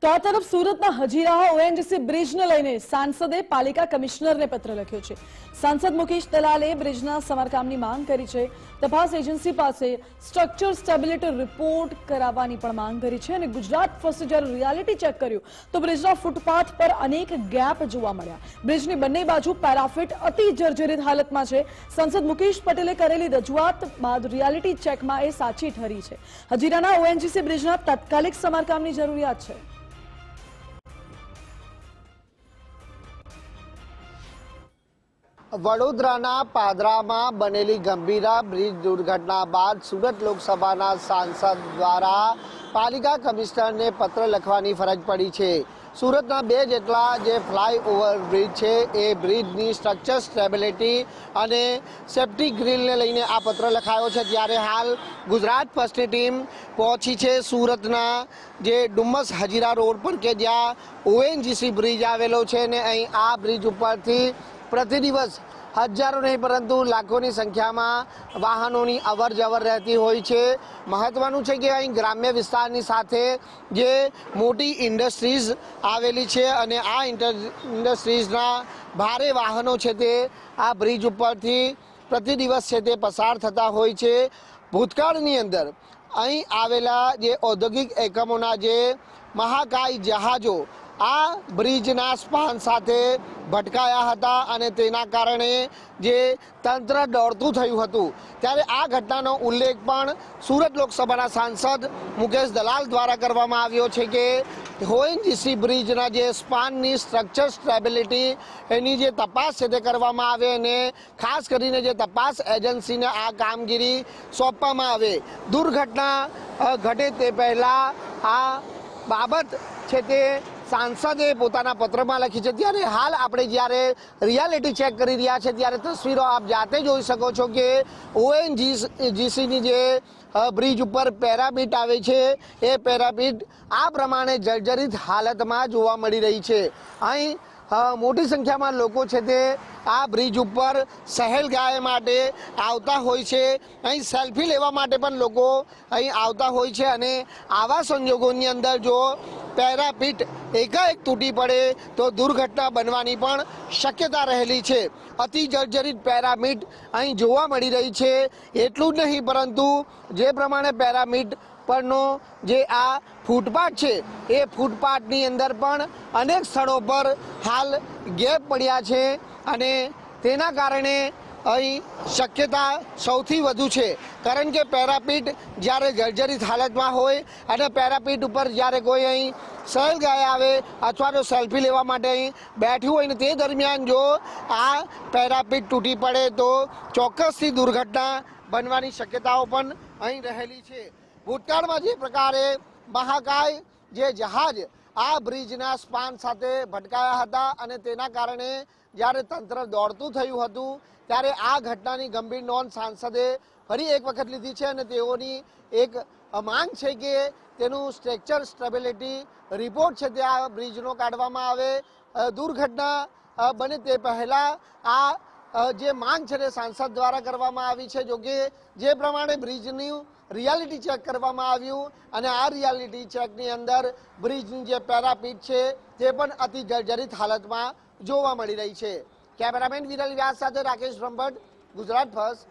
તો આ તરફ સુરતના હજીરા ઓએનજીસી બ્રિજને લઈને સાંસદે પાલિકા કમિશનરને પત્ર લખ્યો છે। સાંસદ મુકેશ દલાલે બ્રિજના સમારકામની માંગ કરી છે। તપાસ એજન્સી પાસે સ્ટ્રક્ચર સ્ટેબિલિટી રિપોર્ટ કરાવવાની પણ માંગ કરી છે અને ગુજરાત ફર્સ્ટ જ્યારે રિયાલિટી ચેક કર્યું તો બ્રિજના ફૂટપાથ પર અનેક ગેપ જોવા મળ્યા। બ્રિજની બંને બાજુ પેરાફિટ અતિ જર્જરિત હાલતમાં છે। સાંસદ મુકેશ પટેલે કરેલી રજૂઆત બાદ રિયાલિટી ચેકમાં એ સાચી ઠરી છે। હજીરાના ઓએનજીસી બ્રિજના તાત્કાલિક સમારકામની જરૂરિયાત છે। વડોદરાના પાદરામાં બનેલી ગંભીરા બ્રિજ દુર્ઘટના બાદ સુરત લોકસભાના સાંસદ દ્વારા પાલિકા કમિશનરને પત્ર લખવાની ફરજ પડી છે। સુરતના 2 જેટલા જે ફ્લાયઓવર બ્રિજ છે એ બ્રિજની સ્ટ્રક્ચર સ્ટેબિલિટી અને સેફ્ટી ગ્રીલને લઈને આ પત્ર લખાયો છે। ત્યારે હાલ ગુજરાત ફર્સ્ટની ટીમ પહોંચી છે સુરતના જે ડુમ્મસ હજીરા રોડ પર કે જ્યાં ઓએનજીસી બ્રિજ આવેલો છે ને અહીં આ બ્રિજ ઉપરથી પ્રતિ દિવસ હજારો નહીં પરંતુ લાખોની સંખ્યામાં વાહનોની અવર જવર રહેતી હોય છે। મહત્વનું છે કે અહીં ગ્રામ્ય વિસ્તારની સાથે જે મોટી ઇન્ડસ્ટ્રીઝ આવેલી છે અને આ ઇન્ડસ્ટ્રીઝના ભારે વાહનો છે તે આ બ્રિજ ઉપરથી પ્રતિ દિવસ છે તે પસાર થતા હોય છે। ભૂતકાળની અંદર અહીં આવેલા જે ઔદ્યોગિક એકમોના જે મહાકાય જહાજો આ બ્રિજના સ્પાન સાથે ભટકાયા હતા અને તેના કારણે જે તંત્ર દોડતું થયું હતું। ત્યારે આ ઘટનાનો ઉલ્લેખ પણ સુરત લોકસભાના સાંસદ મુકેશ દલાલ દ્વારા કરવામાં આવ્યો છે કે ઓએનજીસી બ્રિજના જે સ્પાનની સ્ટ્રક્ચર સ્ટેબિલિટી એની જે તપાસ છે તે કરવામાં આવે અને ખાસ કરીને જે તપાસ એજન્સીને આ કામગીરી સોંપવામાં આવે। દુર્ઘટના ઘટે તે પહેલાં આ બાબત છે તે સાંસદે પોતાના પત્રમાં લખી છે। ત્યારે હાલ આપણે જ્યારે રિયાલિટી ચેક કરી રહ્યા છે ત્યારે તસવીરો આપ જાતે જોઈ શકો છો કે ઓએનજીસીની જે બ્રિજ ઉપર પેરામીટ આવે છે એ પેરામીટ આ પ્રમાણે જર્જરિત હાલતમાં જોવા મળી રહી છે। અહીં મોટી સંખ્યામાં લોકો છે તે આ બ્રિજ ઉપર સહેલગાહ માટે આવતા હોય છે। અહીં સેલ્ફી લેવા માટે પણ લોકો અહીં આવતા હોય છે અને આવા સંજોગોની અંદર જો પેરાપીટ એકાએક તૂટી પડે તો દુર્ઘટના બનવાની પણ શક્યતા રહેલી છે। અતિ જર્જરિત પેરામીટ અહીં જોવા મળી રહી છે। એટલું જ નહીં પરંતુ જે પ્રમાણે પેરામીટ પરનો જે આ ફૂટપાથ છે એ ફૂટપાથની અંદર પણ અનેક સ્થળો પર હાલ ગેપ પડ્યા છે અને તેના કારણે અહીં શક્યતા સૌથી વધુ છે। કારણ કે પેરાપીટ જ્યારે જર્જરિત હાલતમાં હોય અને પેરાપીટ ઉપર જ્યારે કોઈ અહીં સહેલગાહ આવે અથવા તો સેલ્ફી લેવા માટે અહીં બેઠ્યું હોય ને તે દરમિયાન જો આ પેરાપીટ તૂટી પડે તો ચોક્કસથી દુર્ઘટના બનવાની શક્યતાઓ પણ અહીં રહેલી છે। ભૂતકાળમાં જે પ્રકારે મહાકાય જે જહાજ આ બ્રિજના સ્પાન સાથે ભટકાયા હતા અને તેના કારણે જ્યારે તંત્ર દોડતું થયું હતું ત્યારે આ ઘટનાની ગંભીર નોંધ સાંસદે ફરી એક વખત લીધી છે અને તેઓની એક માંગ છે કે તેનું સ્ટ્રક્ચર સ્ટેબિલિટી રિપોર્ટ છે તે આ બ્રિજનો કાઢવામાં આવે। દુર્ઘટના બને તે પહેલાં આ જે માંગ છે તે સાંસદ દ્વારા કરવામાં આવી છે। જોકે જે પ્રમાણે બ્રિજનું રિયાલિટી ચેક કરવામાં આવ્યું અને આ રિયાલિટી ચેકની અંદર બ્રિજની જે પેરાપીટ છે તે પણ અતિ જર્જરિત હાલતમાં જોવા મળી રહી છે। કેમેરામેન વિરલ વ્યાસ સાથે રાકેશ બ્રહ્મભટ્ટ, ગુજરાત ફર્સ્ટ।